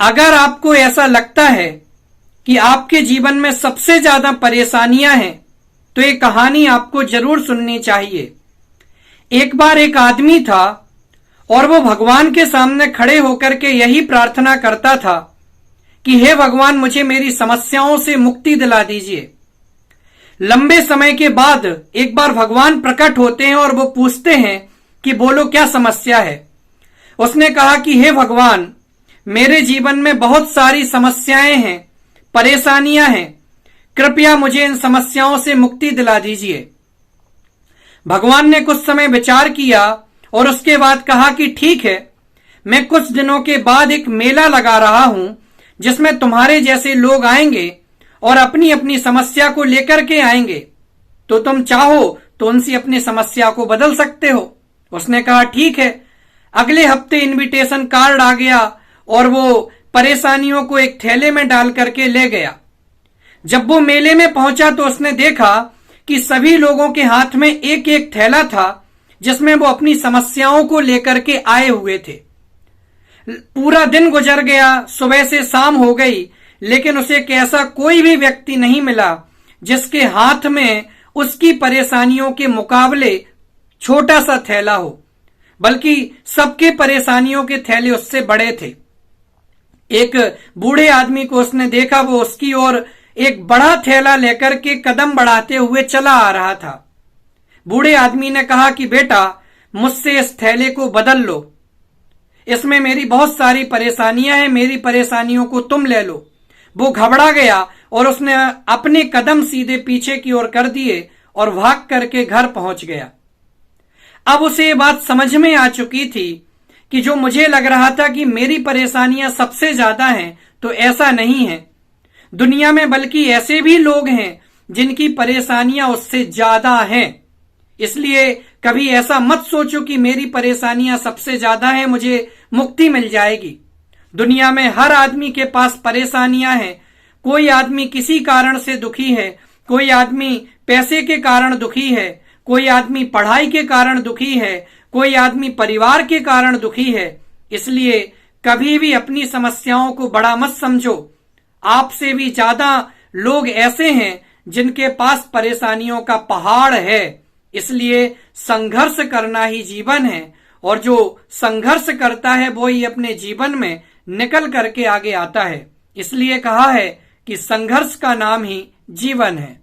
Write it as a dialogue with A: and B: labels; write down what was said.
A: अगर आपको ऐसा लगता है कि आपके जीवन में सबसे ज्यादा परेशानियां हैं तो ये कहानी आपको जरूर सुननी चाहिए। एक बार एक आदमी था और वो भगवान के सामने खड़े होकर के यही प्रार्थना करता था कि हे भगवान, मुझे मेरी समस्याओं से मुक्ति दिला दीजिए। लंबे समय के बाद एक बार भगवान प्रकट होते हैं और वो पूछते हैं कि बोलो क्या समस्या है। उसने कहा कि हे भगवान, मेरे जीवन में बहुत सारी समस्याएं हैं, परेशानियां हैं, कृपया मुझे इन समस्याओं से मुक्ति दिला दीजिए। भगवान ने कुछ समय विचार किया और उसके बाद कहा कि ठीक है, मैं कुछ दिनों के बाद एक मेला लगा रहा हूं जिसमें तुम्हारे जैसे लोग आएंगे और अपनी अपनी समस्या को लेकर के आएंगे, तो तुम चाहो तो उनसे अपनी समस्या को बदल सकते हो। उसने कहा ठीक है। अगले हफ्ते इनविटेशन कार्ड आ गया और वो परेशानियों को एक थैले में डाल करके ले गया। जब वो मेले में पहुंचा तो उसने देखा कि सभी लोगों के हाथ में एक एक थैला था जिसमें वो अपनी समस्याओं को लेकर के आए हुए थे। पूरा दिन गुजर गया, सुबह से शाम हो गई, लेकिन उसे एक ऐसा कोई भी व्यक्ति नहीं मिला जिसके हाथ में उसकी परेशानियों के मुकाबले छोटा सा थैला हो, बल्कि सबके परेशानियों के थैले उससे बड़े थे। एक बूढ़े आदमी को उसने देखा, वो उसकी ओर एक बड़ा थैला लेकर के कदम बढ़ाते हुए चला आ रहा था। बूढ़े आदमी ने कहा कि बेटा, मुझसे इस थैले को बदल लो, इसमें मेरी बहुत सारी परेशानियां हैं, मेरी परेशानियों को तुम ले लो। वो घबरा गया और उसने अपने कदम सीधे पीछे की ओर कर दिए और भाग करके घर पहुंच गया। अब उसे ये बात समझ में आ चुकी थी कि जो मुझे लग रहा था कि मेरी परेशानियां सबसे ज्यादा हैं, तो ऐसा नहीं है दुनिया में, बल्कि ऐसे भी लोग हैं जिनकी परेशानियां उससे ज्यादा हैं। इसलिए कभी ऐसा मत सोचो कि मेरी परेशानियां सबसे ज्यादा हैं, मुझे मुक्ति मिल जाएगी। दुनिया में हर आदमी के पास परेशानियां हैं। कोई आदमी किसी कारण से दुखी है, कोई आदमी पैसे के कारण दुखी है, कोई आदमी पढ़ाई के कारण दुखी है, कोई आदमी परिवार के कारण दुखी है। इसलिए कभी भी अपनी समस्याओं को बड़ा मत समझो। आपसे भी ज्यादा लोग ऐसे हैं जिनके पास परेशानियों का पहाड़ है। इसलिए संघर्ष करना ही जीवन है, और जो संघर्ष करता है वो ही अपने जीवन में निकल करके आगे आता है। इसलिए कहा है कि संघर्ष का नाम ही जीवन है।